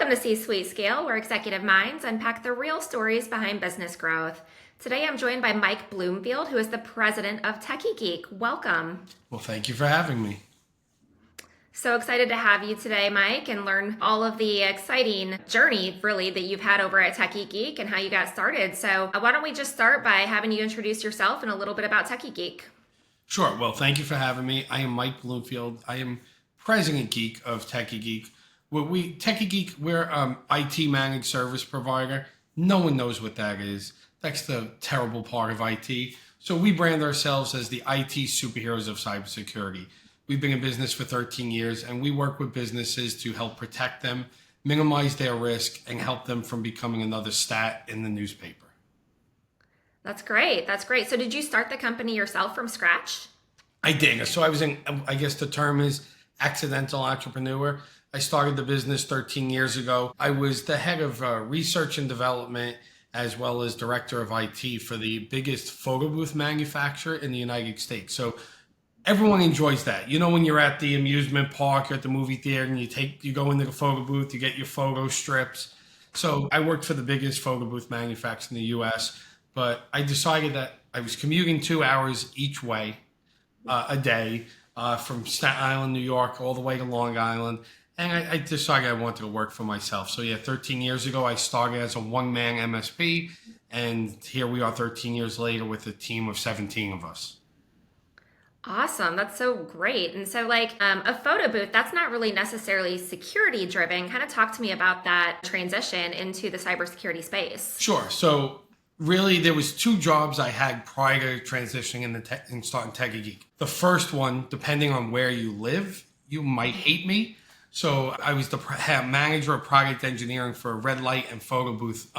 Welcome to C-Suite Scale, where executive minds unpack the real stories behind business growth. Today I'm joined by Mike Bloomfield, who is the president of Techie Geek. Welcome. Well, thank you for having me. So excited to have you today, Mike, and learn all of the exciting journey, really, that you've had over at Techie Geek and how you got started. So why don't we just start by having you introduce yourself and a little bit about Techie Geek. Sure. Well, thank you for having me. I am Mike Bloomfield. I am president geek of Techie Geek. Techie Geek, we're IT managed service provider. No one knows what that is. That's the terrible part of IT. So we brand ourselves as the IT superheroes of cybersecurity. We've been in business for 13 years, and we work with businesses to help protect them, minimize their risk, and help them from becoming another stat in the newspaper. That's great. That's great. So did you start the company yourself from scratch? I did. So I guess the term is accidental entrepreneur. I started the business 13 years ago. I was the head of research and development as well as director of IT for the biggest photo booth manufacturer in the United States. So everyone enjoys that. You know, when you're at the amusement park or at the movie theater and you go into the photo booth, you get your photo strips. So I worked for the biggest photo booth manufacturer in the US, but I decided that I was commuting 2 hours each way a day from Staten Island, New York, all the way to Long Island. And I decided I wanted to work for myself. So 13 years ago, I started as a one-man MSP. And here we are 13 years later with a team of 17 of us. Awesome. That's so great. And so a photo booth, that's not really necessarily security driven. Kind of talk to me about that transition into the cybersecurity space. Sure. So really, there was two jobs I had prior to transitioning and starting Techie Geek. The first one, depending on where you live, you might hate me. So I was the manager of product engineering for a red light and photo booth,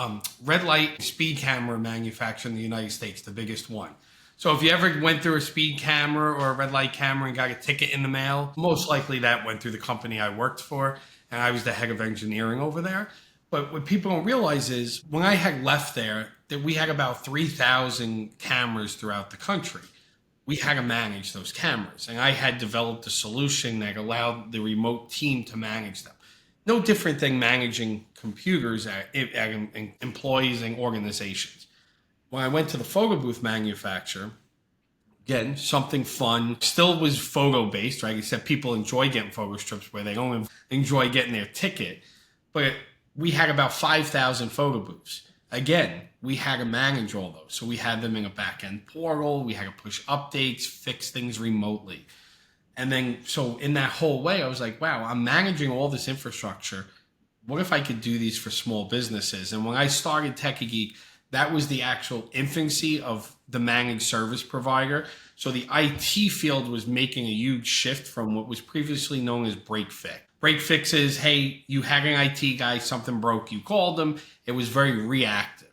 red light speed camera manufacturer in the United States, the biggest one. So if you ever went through a speed camera or a red light camera and got a ticket in the mail, most likely that went through the company I worked for, and I was the head of engineering over there. But what people don't realize is when I had left there, that we had about 3,000 cameras throughout the country. We had to manage those cameras, and I had developed a solution that allowed the remote team to manage them. No different than managing computers at employees and organizations. When I went to the photo booth manufacturer, again, something fun, still was photo based, right? Except people enjoy getting photo strips where they don't enjoy getting their ticket. But we had about 5,000 photo booths. Again, we had to manage all those. So we had them in a back-end portal. We had to push updates, fix things remotely. And then, so in that whole way, I was like, wow, I'm managing all this infrastructure. What if I could do these for small businesses? And when I started Techie Geek, that was the actual infancy of the managed service provider. So the IT field was making a huge shift from what was previously known as break fix. Break fix is, hey, you had an IT guy, something broke, you called them. It was very reactive.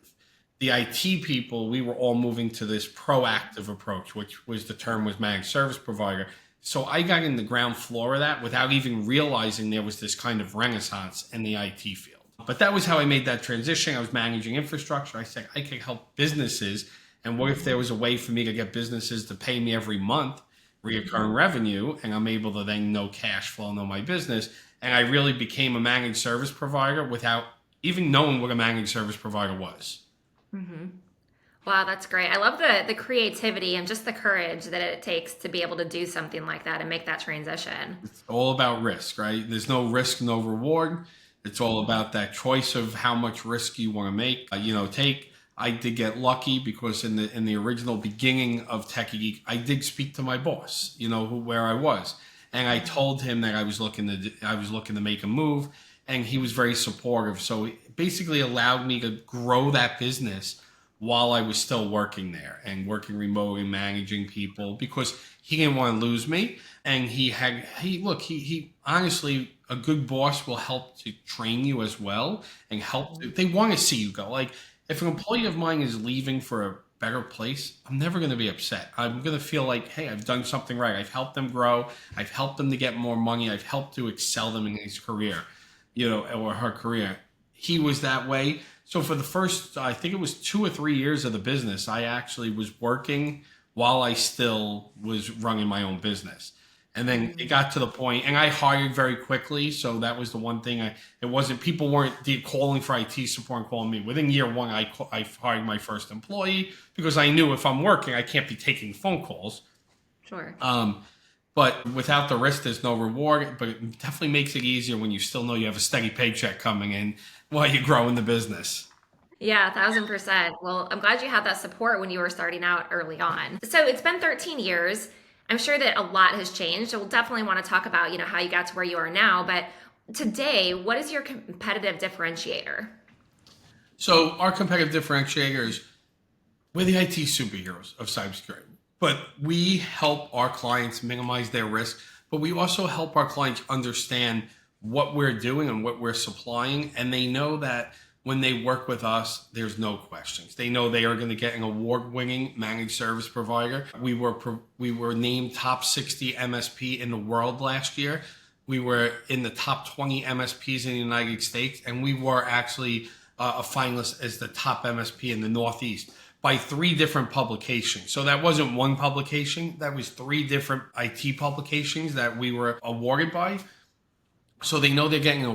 The IT people, we were all moving to this proactive approach, which was the term was managed service provider. So I got in the ground floor of that without even realizing there was this kind of renaissance in the IT field. But that was how I made that transition. I was managing infrastructure. I said I could help businesses. And what if there was a way for me to get businesses to pay me every month, reoccurring revenue, and I'm able to then know cash flow, know my business. And I really became a managed service provider without even knowing what a managed service provider was. Mm-hmm. Wow, that's great. I love the creativity and just the courage that it takes to be able to do something like that and make that transition. It's all about risk, right? There's no risk, no reward. It's all about that choice of how much risk you want to make, take. I did get lucky because in the original beginning of Techie Geek, I did speak to my boss, where I was, and I told him that I was looking to make a move, and he was very supportive. So it basically allowed me to grow that business while I was still working there and working remote and managing people because he didn't want to lose me, and he honestly, a good boss will help to train you as well and help. They want to see you go. Like, if an employee of mine is leaving for a better place, I'm never going to be upset. I'm going to feel like, hey, I've done something right. I've helped them grow. I've helped them to get more money. I've helped to excel them in his career, or her career. He was that way. So for the first, I think it was 2 or 3 years of the business, I actually was working while I still was running my own business. And then it got to the point, and I hired very quickly. So that was the one thing. It wasn't, people weren't calling for IT support and calling me. Within year one, I hired my first employee because I knew if I'm working, I can't be taking phone calls. Sure. But without the risk, there's no reward. But it definitely makes it easier when you still know you have a steady paycheck coming in while you're growing the business. Yeah, 1000%. Well, I'm glad you had that support when you were starting out early on. So it's been 13 years. I'm sure that a lot has changed. So we'll definitely want to talk about, how you got to where you are now. But today, what is your competitive differentiator? So our competitive differentiator is we're the IT superheroes of cybersecurity. But we help our clients minimize their risk, but we also help our clients understand what we're doing and what we're supplying. And they know that when they work with us, there's no questions. They know they are going to get an award-winning managed service provider. We were named top 60 MSP in the world last year. We were in the top 20 MSPs in the United States, and we were actually a finalist as the top MSP in the Northeast by 3 different publications. So that wasn't one publication, that was 3 different IT publications that we were awarded by. So they know they're getting an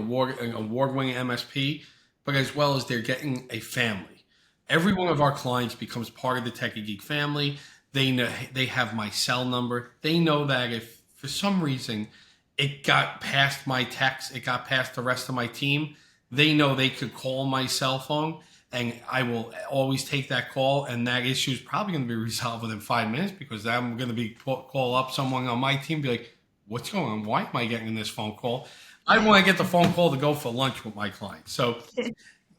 award-winning MSP, but as well as they're getting a family. Every one of our clients becomes part of the Techie Geek family. They know they have my cell number. They know that if for some reason it got past my text, it got past the rest of my team, they know they could call my cell phone and I will always take that call, and that issue is probably going to be resolved within 5 minutes because I'm going to be call up someone on my team, be like, "What's going on? Why am I getting this phone call?" I want to get the phone call to go for lunch with my client. So,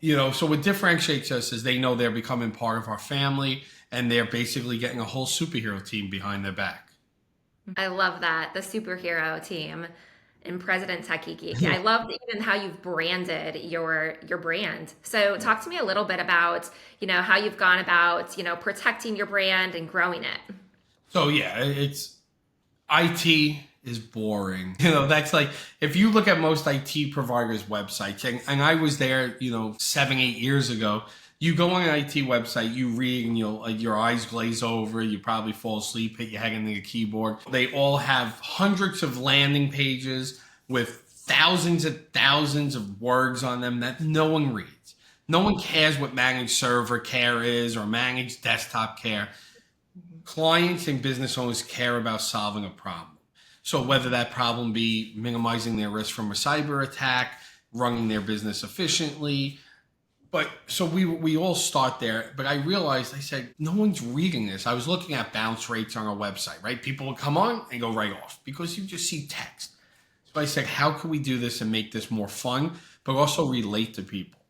so what differentiates us is they know they're becoming part of our family, and they're basically getting a whole superhero team behind their back. I love that, the superhero team and President Techie Geek. I love even how you've branded your brand. So talk to me a little bit about, how you've gone about, protecting your brand and growing it. So yeah, it's IT is boring. That's like, if you look at most IT providers' websites, and I was there, 7, 8 years ago, you go on an IT website, you read, and your eyes glaze over, you probably fall asleep, hit your head into the keyboard. They all have hundreds of landing pages with thousands and thousands of words on them that no one reads. No one cares what managed server care is or managed desktop care. Clients and business owners care about solving a problem. So whether that problem be minimizing their risk from a cyber attack, running their business efficiently, but so we all start there. But I realized, I said, no one's reading this. I was looking at bounce rates on our website, right? People would come on and go right off because you just see text. So I said, how can we do this and make this more fun, but also relate to people?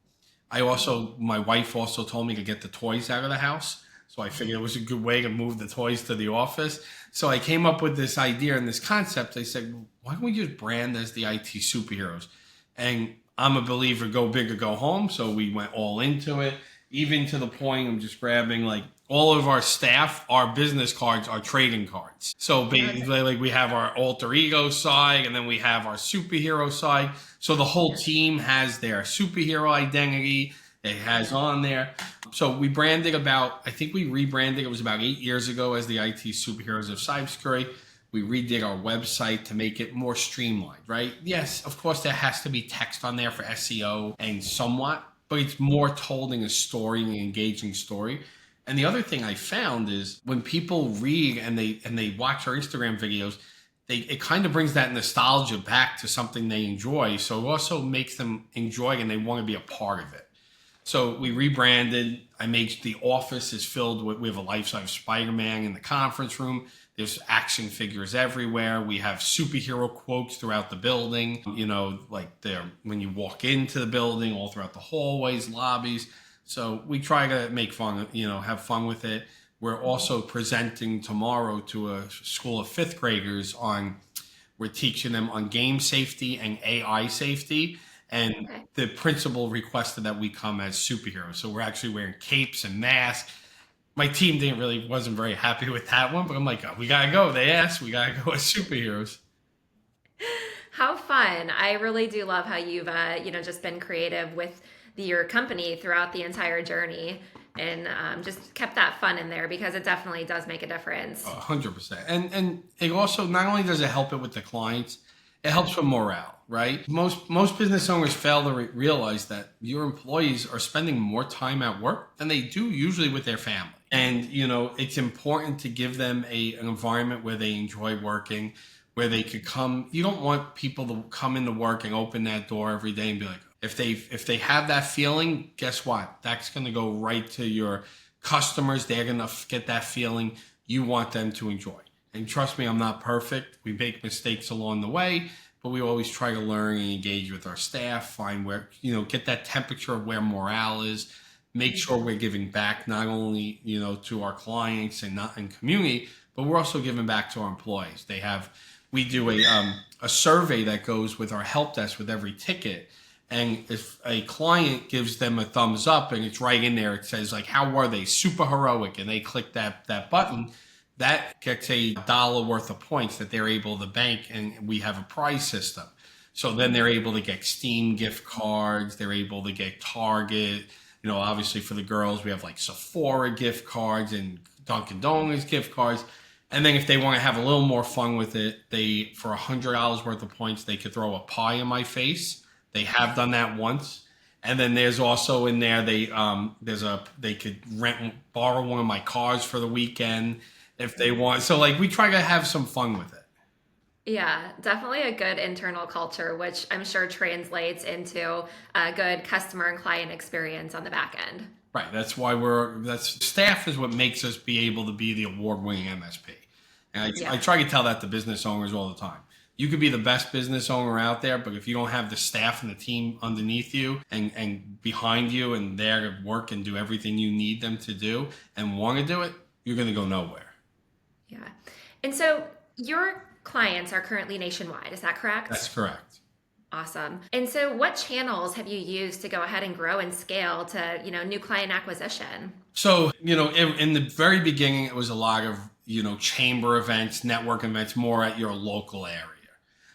My wife also told me to get the toys out of the house. So I figured it was a good way to move the toys to the office. So I came up with this idea and this concept. I said, why don't we just brand as the IT superheroes? And I'm a believer, go big or go home. So we went all into it, even to the point I'm just grabbing like all of our staff, our business cards are trading cards. So basically, like we have our alter ego side and then we have our superhero side. So the whole team has their superhero identity. It has on there. So we branded I think we rebranded, it was about 8 years ago as the IT superheroes of cybersecurity. We redid our website to make it more streamlined, right? Yes, of course, there has to be text on there for SEO and somewhat, but it's more told in a story, an engaging story. And the other thing I found is when people read and they watch our Instagram videos, it kind of brings that nostalgia back to something they enjoy. So it also makes them enjoy and they want to be a part of it. So we rebranded. I made the office is filled with, we have a life-size Spider-Man in the conference room. There's action figures everywhere. We have superhero quotes throughout the building, like there when you walk into the building, all throughout the hallways, lobbies. So we try to make fun, have fun with it. We're also presenting tomorrow to a school of 5th graders we're teaching them on game safety and AI safety. And the principal requested that we come as superheroes. So we're actually wearing capes and masks. My team wasn't very happy with that one, but I'm like, oh, we gotta go. They asked, we gotta go as superheroes. How fun. I really do love how you've, just been creative with your company throughout the entire journey. and just kept that fun in there because it definitely does make a difference. 100%. And it also, not only does it help it with the clients, it helps with morale, right? Most business owners fail to realize that your employees are spending more time at work than they do usually with their family. And, it's important to give them an environment where they enjoy working, where they could come. You don't want people to come into work and open that door every day and be like, if they have that feeling, guess what? That's going to go right to your customers. They're going to get that feeling. You want them to enjoy. And trust me, I'm not perfect. We make mistakes along the way, but we always try to learn and engage with our staff, find where, get that temperature of where morale is, make sure we're giving back not only, to our clients and community, but we're also giving back to our employees. We do a survey that goes with our help desk with every ticket. And if a client gives them a thumbs up and it's right in there, it says like, how were they? Super heroic. And they click that button, that gets $1 worth of points that they're able to bank. And we have a prize system. So then they're able to get Steam gift cards. They're able to get Target. Obviously for the girls, we have like Sephora gift cards and Dunkin' Donuts gift cards. And then if they want to have a little more fun with it, for $100 worth of points, they could throw a pie in my face. They have done that once. And then there's also in there, they could borrow one of my cars for the weekend if they want. So we try to have some fun with it. Yeah, definitely a good internal culture, which I'm sure translates into a good customer and client experience on the back end. Right. That's why staff is what makes us be able to be the award-winning MSP. And I try to tell that to business owners all the time. You could be the best business owner out there, but if you don't have the staff and the team underneath you and behind you and there to work and do everything you need them to do and want to do it, you're going to go nowhere. Yeah. And so your clients are currently nationwide, is that correct? That's correct. Awesome. And so what channels have you used to go ahead and grow and scale to, new client acquisition? So, in the very beginning, it was a lot of, chamber events, network events, more at your local area.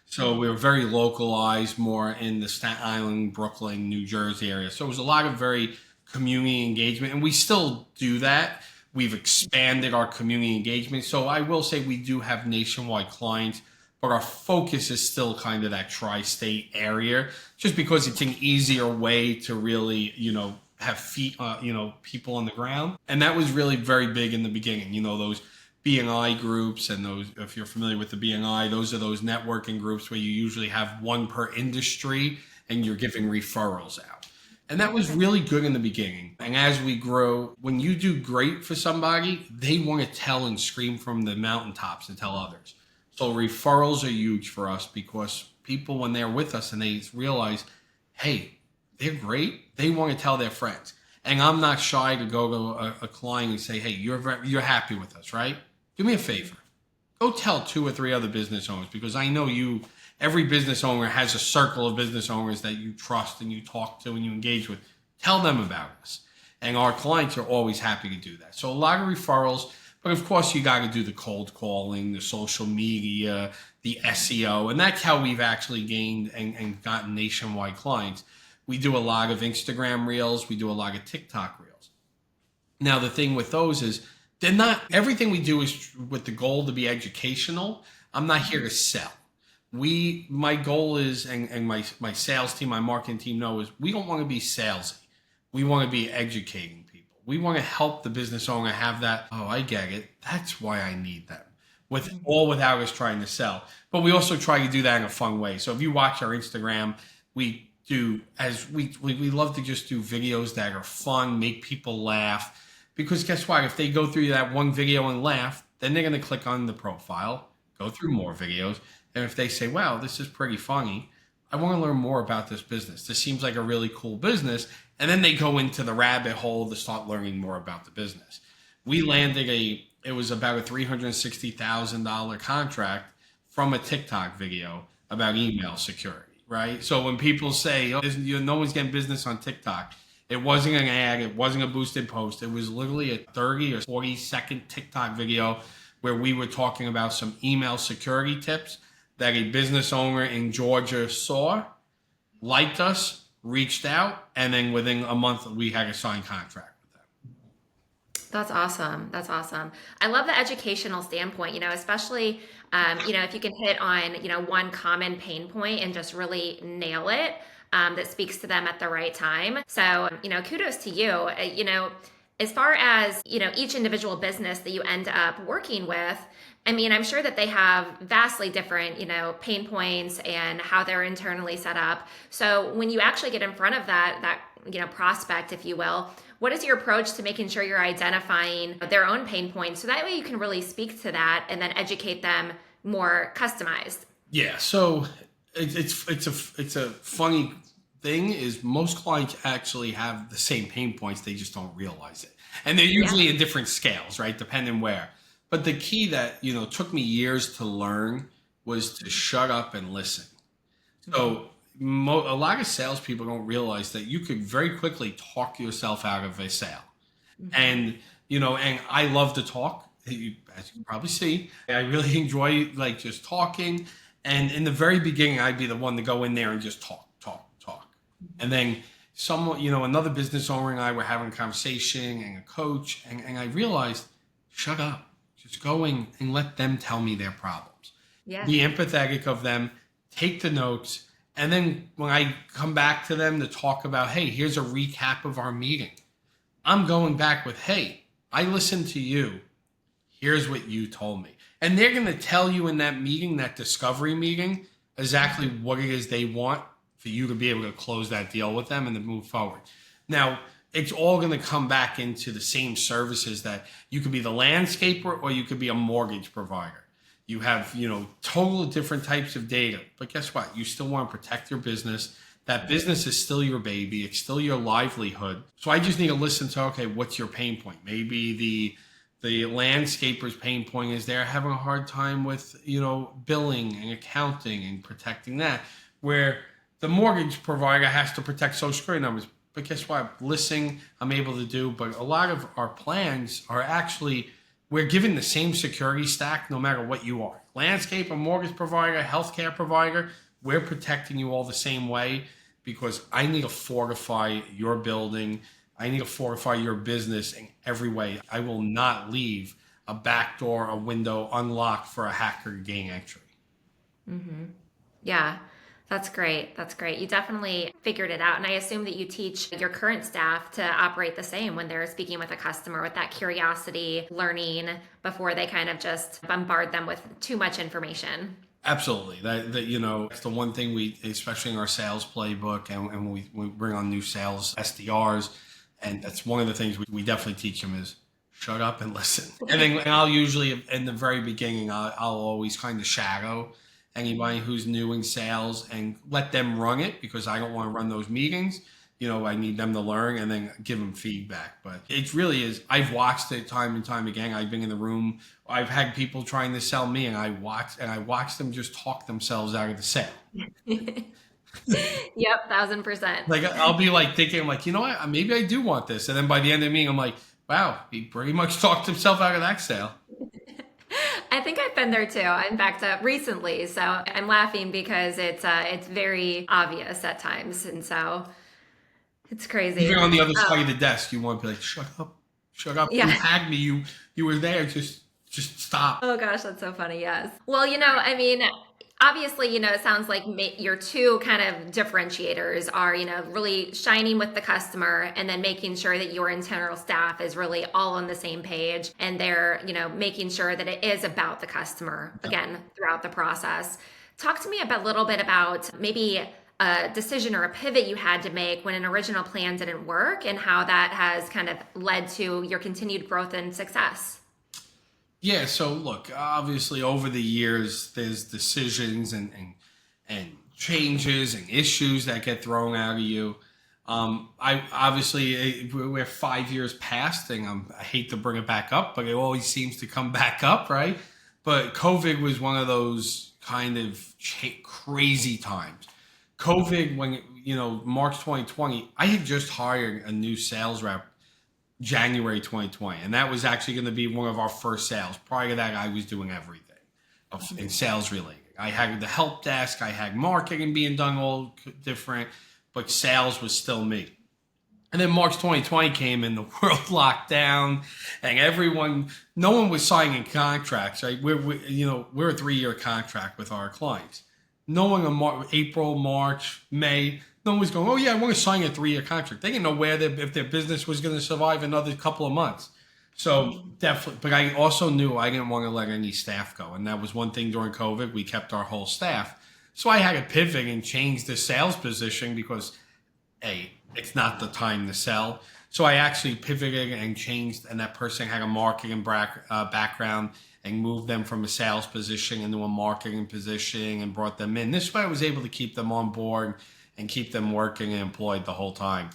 So we were very localized, more in the Staten Island, Brooklyn, New Jersey area. So it was a lot of very community engagement, and we still do that. We've expanded our community engagement. So I will say we do have nationwide clients, but our focus is still kind of that tri-state area, just because it's an easier way to really, have feet, people on the ground. And that was really very big in the beginning, those BNI groups, and those, if you're familiar with the BNI, those are those networking groups where you usually have one per industry and you're giving referrals out. And that was really good in the beginning. And as we grow, when you do great for somebody, they want to tell and scream from the mountaintops and tell others. So referrals are huge for us, because people, when they're with us and they realize, hey, they're great, they want to tell their friends. And I'm not shy to go to a client and say, hey, you're happy with us, right? Do me a favor. Go tell 2 or 3 other business owners, because I know every business owner has a circle of business owners that you trust and you talk to and you engage with. Tell them about us. And our clients are always happy to do that. So a lot of referrals, but of course you got to do the cold calling, the social media, the SEO, and that's how we've actually gained and gotten nationwide clients. We do a lot of Instagram reels. We do a lot of TikTok reels. Now, the thing with those is everything we do is with the goal to be educational. I'm not here to sell. My goal is, and my sales team, my marketing team know, is we don't want to be salesy. We want to be educating people. We want to help the business owner have that, oh, I get it. That's why I need them. Without us trying to sell. But we also try to do that in a fun way. So if you watch our Instagram, we love to just do videos that are fun, make people laugh. Because guess what? If they go through that one video and laugh, then they're going to click on the profile, go through more videos. And if they say, wow, this is pretty funny, I want to learn more about this business. This seems like a really cool business. And then they go into the rabbit hole to start learning more about the business. We landed it was about a $360,000 contract from a TikTok video about email security, right? So when people say, oh, no one's getting business on TikTok, it wasn't an ad. It wasn't a boosted post. It was literally a 30 or 40-second TikTok video where we were talking about some email security tips that a business owner in Georgia saw, liked us, reached out, and then within a month we had a signed contract with them. That's awesome. That's awesome. I love the educational standpoint, especially, if you can hit on, one common pain point and just really nail it, that speaks to them at the right time. So, kudos to you. As far as, each individual business that you end up working with, I mean, I'm sure that they have vastly different, pain points and how they're internally set up. So when you actually get in front of that, prospect, if you will, what is your approach to making sure you're identifying their own pain points so that way you can really speak to that and then educate them more customized? Yeah, so it's a funny thing is most clients actually have the same pain points, they just don't realize it, and they're Yeah. usually in different scales, right, depending where. But the key that took me years to learn was to shut up and listen. So a lot of salespeople don't realize that you could very quickly talk yourself out of a sale. Mhm. And I love to talk, as you can probably see. I really enjoy like just talking. And in the very beginning, I'd be the one to go in there and just talk, talk, talk. And then someone, another business owner and I were having a conversation and a coach, and I realized, shut up. Just go in and let them tell me their problems. Yeah. Be empathetic of them, take the notes, and then when I come back to them to talk about, hey, here's a recap of our meeting, I'm going back with, hey, I listened to you. Here's what you told me. And they're going to tell you in that meeting, that discovery meeting, exactly what it is they want for you to be able to close that deal with them and to move forward. Now, it's all going to come back into the same services that you could be the landscaper or you could be a mortgage provider. You have, total different types of data. But guess what? You still want to protect your business. That business is still your baby. It's still your livelihood. So I just need to listen to, okay, what's your pain point? Maybe the landscaper's pain point is they're having a hard time with, billing and accounting and protecting that, where the mortgage provider has to protect social security numbers. But guess what? Listening, I'm able to do. But a lot of our plans are actually, we're given the same security stack no matter what you are. Landscaper, mortgage provider, healthcare provider, we're protecting you all the same way because I need to fortify your building. I need to fortify your business in every way. I will not leave a back door, a window unlocked for a hacker to gain entry. Mm-hmm. Yeah, that's great. That's great. You definitely figured it out. And I assume that you teach your current staff to operate the same when they're speaking with a customer with that curiosity, learning before they kind of just bombard them with too much information. Absolutely. It's the one thing we, especially in our sales playbook, and we bring on new sales SDRs, and that's one of the things we definitely teach them is shut up and listen. And I'll usually, in the very beginning, I'll always kind of shadow anybody who's new in sales and let them run it because I don't want to run those meetings. I need them to learn and then give them feedback. But it really is, I've watched it time and time again. I've been in the room. I've had people trying to sell me and I watch them just talk themselves out of the sale. Yep, 1,000%. Like I'll be like thinking, I'm like, you know what? Maybe I do want this. And then by the end of the meeting, I'm like, wow, he pretty much talked himself out of that sale. I think I've been there too. In fact, recently, so I'm laughing because it's very obvious at times, and so it's crazy. Even on the other side of the desk, you want to be like, shut up, shut up. You Yeah. had me. You were there. Just stop. Oh gosh, that's so funny. Yes. Well, I mean, obviously, it sounds like your two kind of differentiators are, really shining with the customer and then making sure that your internal staff is really all on the same page and they're, making sure that it is about the customer again throughout the process. Talk to me a little bit about maybe a decision or a pivot you had to make when an original plan didn't work and how that has kind of led to your continued growth and success. Yeah, so look, obviously over the years, there's decisions and changes and issues that get thrown out of you. I obviously we're 5 years past, and I hate to bring it back up, but it always seems to come back up, right? But COVID was one of those kind of crazy times. COVID, when March 2020, I had just hired a new sales rep January 2020. And that was actually going to be one of our first sales. Prior to that, I was doing everything in sales related. I had the help desk, I had marketing being done all different, but sales was still me. And then March 2020 came and the world locked down and no one was signing contracts, right? We're a 3-year contract with our clients. No one in April, March, May, no one was going, oh yeah, I want to sign a 3-year contract. They didn't know if their business was going to survive another couple of months. So definitely, but I also knew I didn't want to let any staff go. And that was one thing during COVID, we kept our whole staff. So I had to pivot and change the sales position because, hey, it's not the time to sell. So I actually pivoted and changed, and that person had a marketing background and moved them from a sales position into a marketing position and brought them in. This way I was able to keep them on board and keep them working and employed the whole time.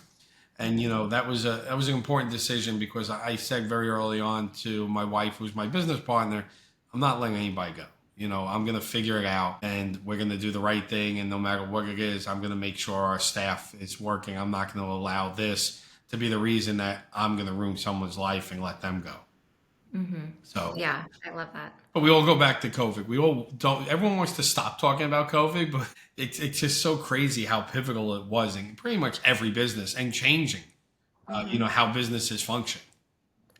And that was an important decision because I said very early on to my wife, who's my business partner, I'm not letting anybody go. I'm going to figure it out and we're going to do the right thing. And no matter what it is, I'm going to make sure our staff is working. I'm not going to allow this to be the reason that I'm going to ruin someone's life and let them go. So Yeah, I love that. but we all go back to COVID. We all don't. Everyone wants to stop talking about COVID, but it's just so crazy how pivotal it was in pretty much every business and changing, how businesses function.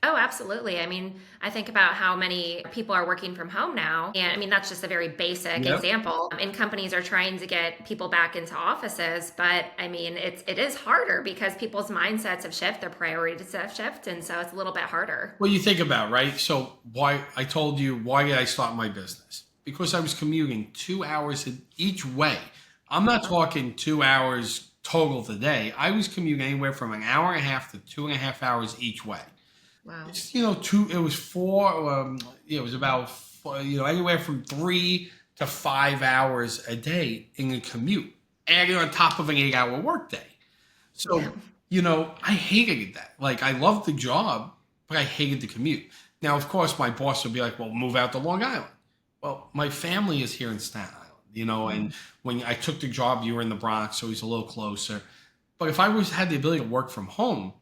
Oh, absolutely. I mean, I think about how many people are working from home now. And I mean, that's just a very basic Yep. example. And companies are trying to get people back into offices. But I mean, it is harder because people's mindsets have shifted, their priorities have shifted. And so it's a little bit harder. Well, you think about, right? So why did I start my business? Because I was commuting 2 hours each way. I'm not talking 2 hours total today. I was commuting anywhere from an hour and a half to 2.5 hours each way. Wow. It was four, it was about, anywhere from 3 to 5 hours a day in a commute, added on top of an 8-hour workday. So, I hated that. Like, I loved the job, but I hated the commute. Now, of course, my boss would be like, well, move out to Long Island. Well, my family is here in Staten Island, and when I took the job, you were in the Bronx, so he's a little closer. But if I had the ability to work from home,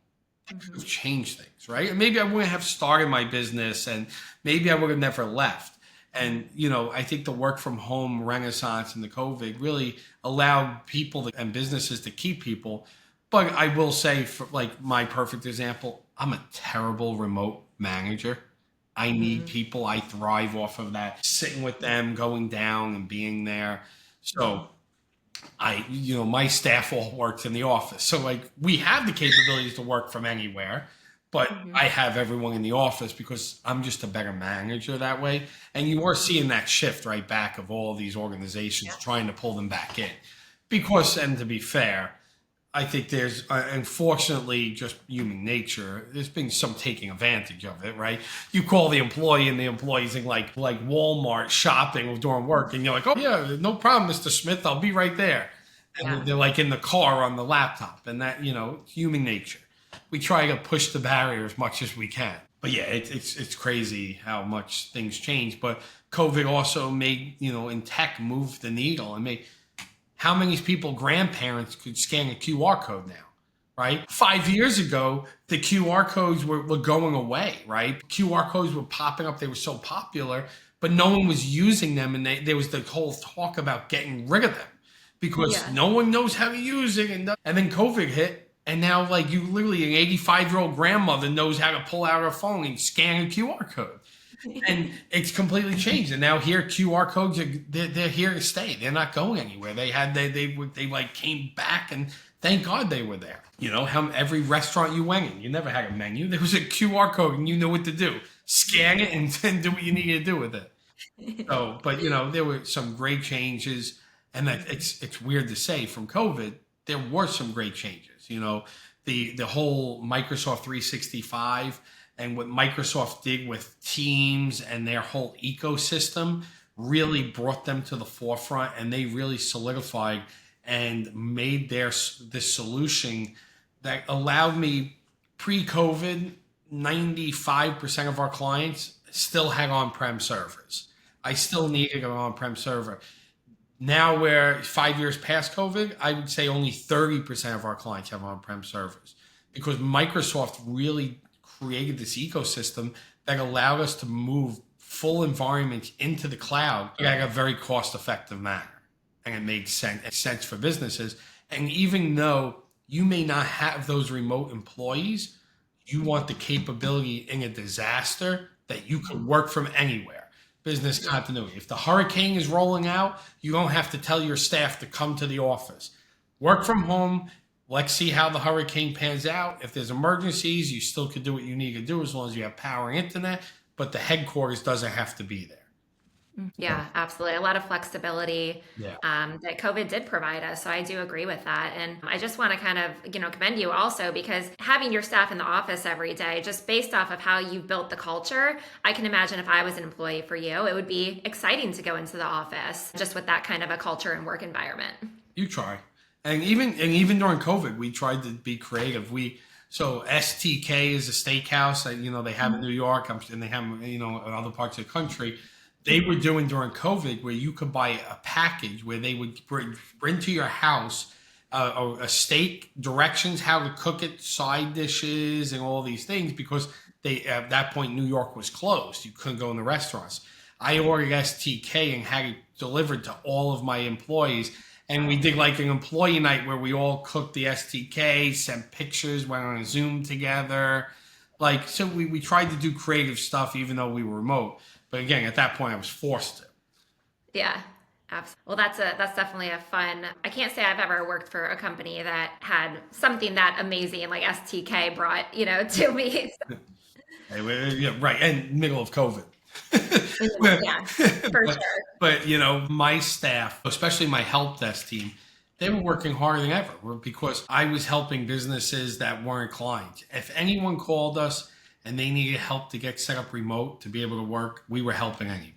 it could have changed things, right? And maybe I wouldn't have started my business and maybe I would have never left. And, I think the work from home renaissance and the COVID really allowed people and businesses to keep people. But I will say, for like my perfect example, I'm a terrible remote manager. I need people. I thrive off of that, sitting with them, going down and being there. So my staff all works in the office. So like we have the capabilities to work from anywhere, but I have everyone in the office because I'm just a better manager that way. And you are seeing that shift right back of all these organizations trying to pull them back in because, and to be fair, I think there's, unfortunately, just human nature. There's been some taking advantage of it, right? You call the employee and the employee's in like Walmart shopping during work, and you're like, oh yeah, no problem, Mr. Smith, I'll be right there. And they're like in the car on the laptop, and that, human nature. We try to push the barrier as much as we can. But yeah, it's crazy how much things change. But COVID also made, in tech, move the needle and made how many grandparents could scan a QR code now, right? 5 years ago, the QR codes were going away, right? QR codes were popping up. They were so popular, but no one was using them. And there was the whole talk about getting rid of them because no one knows how to use it. And then COVID hit. And now, like, you literally, an 85-year-old grandmother knows how to pull out her phone and scan a QR code. And it's completely changed. And now here, QR codes they're here to stay. They're not going anywhere. They like came back, and thank God they were there. How every restaurant you went in, you never had a menu. There was a QR code, and you knew what to do. Scan it and then do what you needed to do with it. So, but there were some great changes, and that it's weird to say from COVID, there were some great changes. The whole Microsoft 365. And what Microsoft did with Teams and their whole ecosystem really brought them to the forefront, and they really solidified and made this solution that allowed me pre-COVID, 95% of our clients still had on-prem servers. I still needed an on-prem server. Now we're 5 years past COVID, I would say only 30% of our clients have on-prem servers because Microsoft really created this ecosystem that allowed us to move full environments into the cloud in a very cost-effective manner. And it made sense for businesses. And even though you may not have those remote employees. You want the capability in a disaster that you can work from anywhere. Business continuity. If the hurricane is rolling out, you don't have to tell your staff to come to the office. Work from home. Let's see how the hurricane pans out. If there's emergencies, you still can do what you need to do as long as you have power and internet, but the headquarters doesn't have to be there. Yeah, absolutely. A lot of flexibility Yeah. that COVID did provide us. So I do agree with that. And I just want to kind of, commend you also because having your staff in the office every day, just based off of how you've built the culture, I can imagine if I was an employee for you, it would be exciting to go into the office just with that kind of a culture and work environment. You try. And even during COVID, we tried to be creative. So STK is a steakhouse that, they have in New York and they have, in other parts of the country. They were doing during COVID where you could buy a package where they would bring to your house a steak, directions, how to cook it, side dishes, and all these things because at that point New York was closed. You couldn't go in the restaurants. I ordered STK and had it delivered to all of my employees. And we did like an employee night where we all cooked the STK, sent pictures, went on a Zoom together. So we tried to do creative stuff even though we were remote. But again, at that point, I was forced to. Yeah, absolutely. Well, that's definitely a fun. I can't say I've ever worked for a company that had something that amazing like STK brought, to me. Yeah, right. And middle of COVID. Yeah, for sure. But, my staff, especially my help desk team, they were working harder than ever because I was helping businesses that weren't clients. If anyone called us and they needed help to get set up remote to be able to work, we were helping anybody.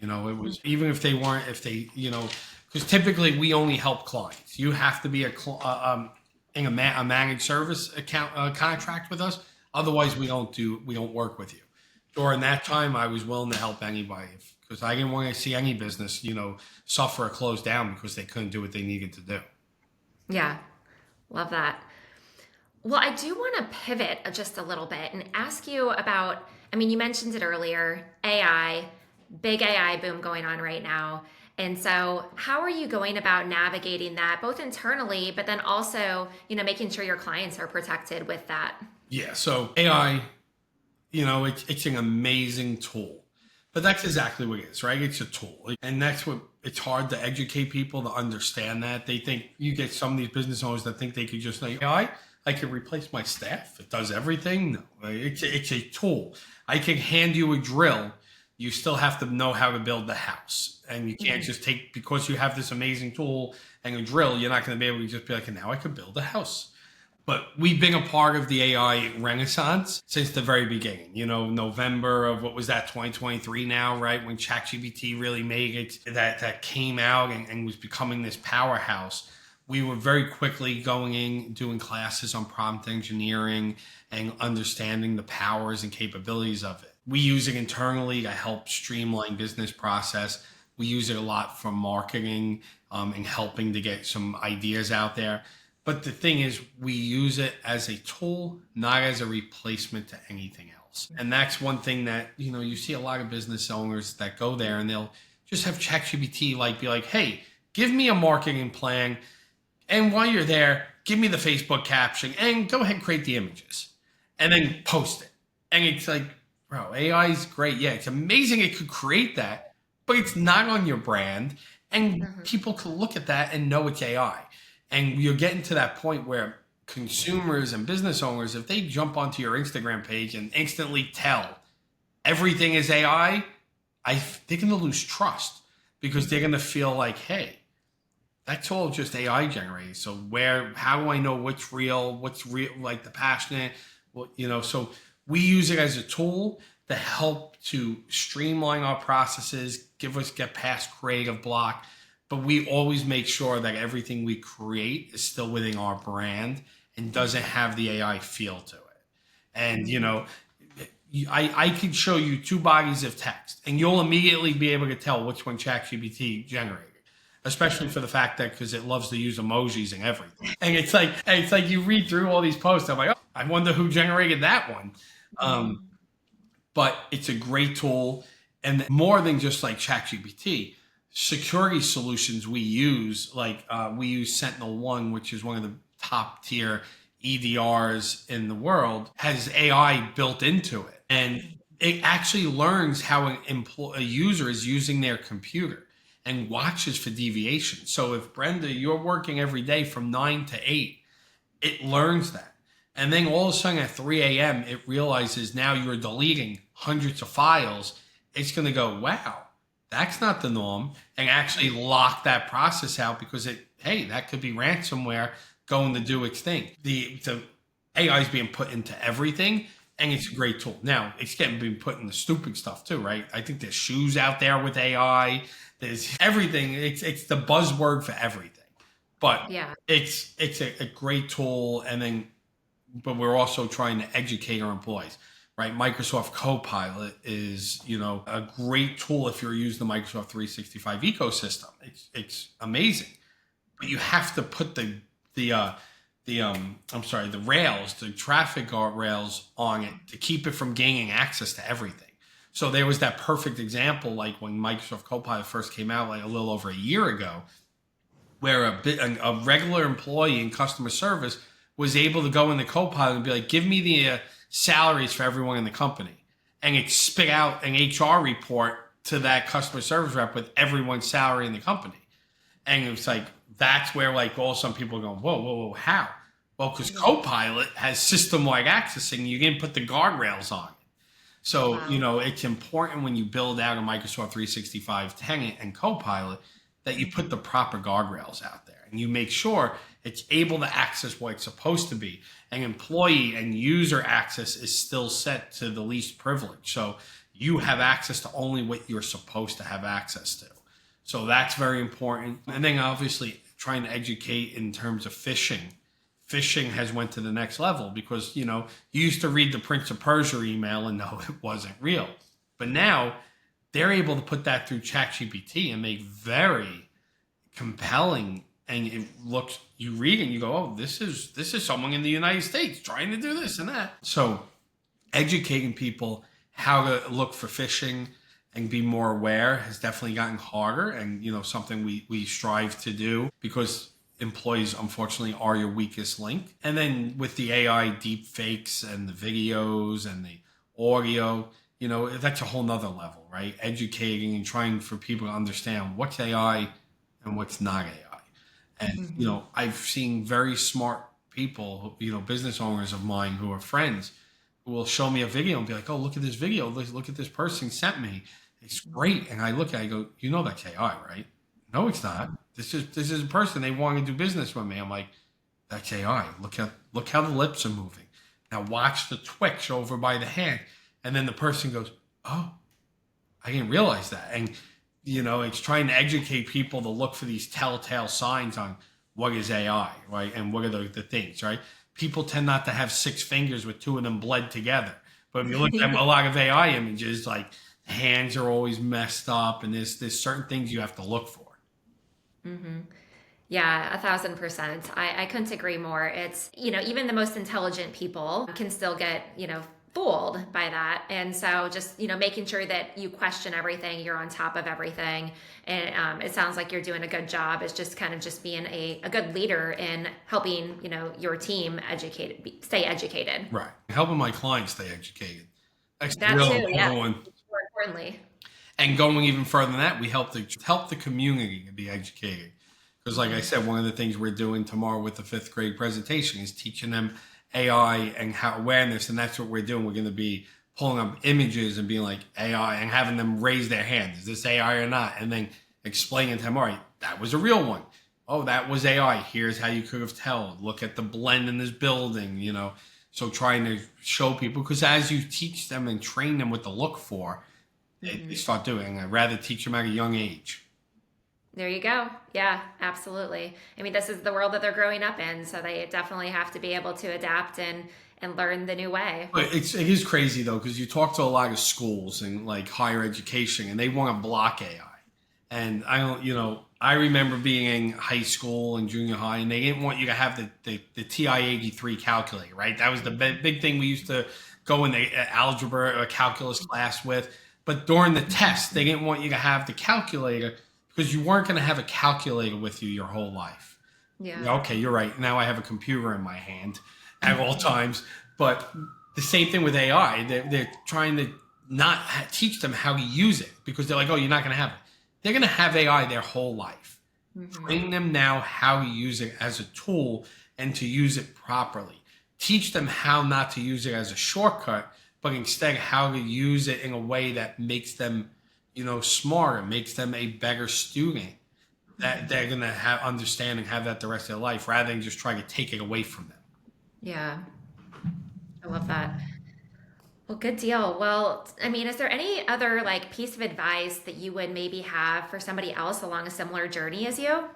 It was even if they weren't, because typically we only help clients. You have to be in a managed service account contract with us. Otherwise, we don't work with you. During that time, I was willing to help anybody because I didn't want to see any business, suffer or close down because they couldn't do what they needed to do. Yeah, love that. Well, I do want to pivot just a little bit and ask you about, you mentioned it earlier, AI, big AI boom going on right now. And so how are you going about navigating that both internally, but then also, making sure your clients are protected with that? Yeah. So AI, it's an amazing tool, but that's exactly what it is, right? It's a tool. And that's what it's hard to educate people to understand that. They think you get some of these business owners that think they could just like AI. I can replace my staff. It does everything. No, it's a tool. I can hand you a drill. You still have to know how to build the house. And you can't just because you have this amazing tool and a drill, you're not going to be able to just be like, now I could build a house. But we've been a part of the AI renaissance since the very beginning. November of 2023 now, right? When ChatGPT really made it, that came out and was becoming this powerhouse. We were very quickly going in, doing classes on prompt engineering and understanding the powers and capabilities of it. We use it internally to help streamline business process. We use it a lot for marketing and helping to get some ideas out there. But the thing is, we use it as a tool, not as a replacement to anything else. And that's one thing that, you see a lot of business owners that go there and they'll just have ChatGPT be like, hey, give me a marketing plan. And while you're there, give me the Facebook caption and go ahead and create the images and then post it. And it's like, bro, AI is great. Yeah, it's amazing it could create that, but it's not on your brand. And people can look at that and know it's AI. And you're getting to that point where consumers and business owners, if they jump onto your Instagram page and instantly tell everything is AI, they're going to lose trust because they're going to feel like, hey, that's all just AI generated. So how do I know what's real, like the passionate, so we use it as a tool to help to streamline our processes, get past creative block. But we always make sure that everything we create is still within our brand and doesn't have the AI feel to it. And, I could show you two bodies of text and you'll immediately be able to tell which one ChatGPT generated. Especially for the fact that because it loves to use emojis and everything. And it's like you read through all these posts. I'm like, oh, I wonder who generated that one. But it's a great tool. And more than just like ChatGPT, security solutions we use, we use Sentinel-1, which is one of the top tier EDRs in the world has AI built into it. And it actually learns how a user is using their computer and watches for deviation. So if Brenda, you're working every day from 9 to 8, it learns that. And then all of a sudden at 3 a.m., it realizes now you're deleting hundreds of files. It's going to go, wow, that's not the norm, and actually lock that process out because hey, that could be ransomware going to do its thing. The AI is being put into everything, and it's a great tool. Now, it's being put in the stupid stuff too, right? I think there's shoes out there with AI. There's everything. It's the buzzword for everything. But Yeah. it's a great tool, but we're also trying to educate our employees, right? Microsoft Copilot is, a great tool if you're using the Microsoft 365 ecosystem. It's amazing, but you have to put the rails, the traffic guard rails on it to keep it from gaining access to everything. So there was that perfect example, like when Microsoft Copilot first came out, like a little over a year ago, where a regular employee in customer service was able to go in the Copilot and be like, give me the salaries for everyone in the company. And it spit out an HR report to that customer service rep with everyone's salary in the company. And it was like, that's where some people are going, whoa, how? Well, because Copilot has system-wide accessing, you didn't put the guardrails on it. So, wow. It's important when you build out a Microsoft 365 tenant and Copilot that you put the proper guardrails out there and you make sure it's able to access what it's supposed to be. And employee and user access is still set to the least privilege. So you have access to only what you're supposed to have access to. So that's very important. And then obviously trying to educate in terms of phishing. Phishing has went to the next level because, you used to read the Prince of Persia email and know it wasn't real. But now they're able to put that through ChatGPT and make very compelling, and it looks, you read and you go, oh, this is someone in the United States trying to do this and that. So educating people how to look for phishing and be more aware has definitely gotten harder, and something we strive to do because employees unfortunately are your weakest link. And then with the AI deep fakes and the videos and the audio, that's a whole nother level, right? Educating and trying for people to understand what's AI and what's not AI. And, I've seen very smart people, business owners of mine who are friends who will show me a video and be like, oh, look at this video. Look at this person sent me. It's great. And I look at it, I go, that's AI, right? No, it's not. This is a person. They want to do business with me. I'm like, that's AI. Look how the lips are moving. Now watch the twitch over by the hand. And then the person goes, oh, I didn't realize that. And, it's trying to educate people to look for these telltale signs on what is AI, right? And what are the things, right? People tend not to have 6 fingers with 2 of them bled together. But if you look at a lot of AI images, like hands are always messed up, and there's certain things you have to look for. Mm-hmm. Yeah, 1,000%. I couldn't agree more. It's, even the most intelligent people can still get, fooled by that. And so just, making sure that you question everything, you're on top of everything. And it sounds like you're doing a good job. It's just kind of just being a good leader in helping, your team stay educated. Right. Helping my clients stay educated. That's that real too, yeah. one. More importantly. And going even further than that, we help the community to be educated. Because like I said, one of the things we're doing tomorrow with the 5th grade presentation is teaching them AI and how awareness. And that's what we're doing. We're going to be pulling up images and being like AI and having them raise their hand. Is this AI or not? And then explaining to them, all right, that was a real one. Oh, that was AI. Here's how you could have told. Look at the blend in this building, So trying to show people, because as you teach them and train them what to look for, they start doing. I'd rather teach them at a young age. There you go. Yeah, absolutely. I mean, this is the world that they're growing up in, so they definitely have to be able to adapt and learn the new way. But it is crazy though, because you talk to a lot of schools and like higher education, and they want to block AI. And I remember being in high school and junior high, and they didn't want you to have the TI-83 calculator, right? That was the big thing we used to go in the algebra or calculus class with. But during the test, they didn't want you to have the calculator because you weren't going to have a calculator with you your whole life. Yeah. Yeah, okay, you're right. Now I have a computer in my hand at all times. But the same thing with AI. They're trying to not teach them how to use it because they're like, oh, you're not going to have it. They're going to have AI their whole life. Hmm. Train them now how to use it as a tool and to use it properly. Teach them how not to use it as a shortcut, but instead how to use it in a way that makes them, smarter, makes them a better student that they're gonna have understand and have that the rest of their life rather than just try to take it away from them. Yeah. I love that. Well, good deal. Well, I mean, is there any other like piece of advice that you would maybe have for somebody else along a similar journey as you?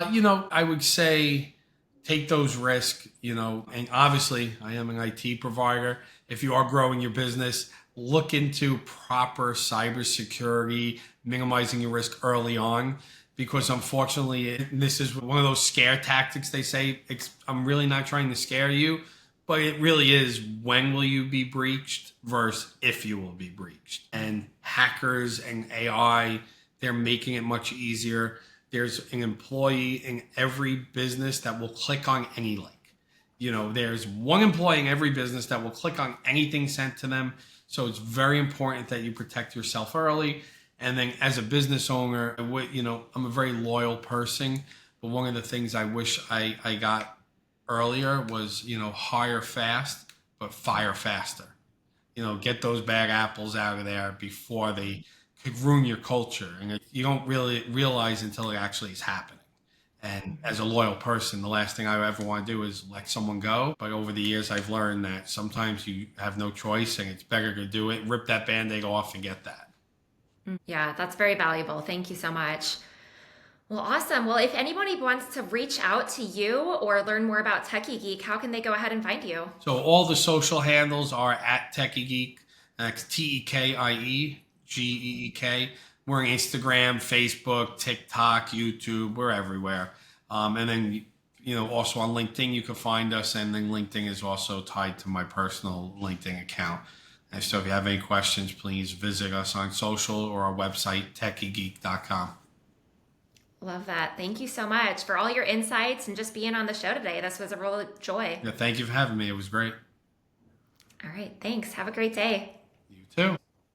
I would say take those risks, and obviously I am an IT provider. If you are growing your business, look into proper cybersecurity, minimizing your risk early on. Because unfortunately, this is one of those scare tactics they say. I'm really not trying to scare you, but it really is when will you be breached versus if you will be breached. And hackers and AI, they're making it much easier. There's an employee in every business that will click on any link. There's one employee in every business that will click on anything sent to them. So it's very important that you protect yourself early. And then as a business owner, I'm a very loyal person. But one of the things I wish I got earlier was, hire fast, but fire faster. Get those bad apples out of there before they could ruin your culture. And you don't really realize until it actually is happening. And as a loyal person, the last thing I ever want to do is let someone go. But over the years, I've learned that sometimes you have no choice and it's better to do it, rip that band-aid off and get that. Yeah, that's very valuable. Thank you so much. Well, awesome. Well, if anybody wants to reach out to you or learn more about Techie Geek, how can they go ahead and find you? So all the social handles are at Techie Geek. That's TekieGeek. We're on Instagram, Facebook, TikTok, YouTube. We're everywhere. And then, also on LinkedIn, you can find us. And then LinkedIn is also tied to my personal LinkedIn account. And so if you have any questions, please visit us on social or our website, techiegeek.com. Love that. Thank you so much for all your insights and just being on the show today. This was a real joy. Yeah, thank you for having me. It was great. All right. Thanks. Have a great day. You too.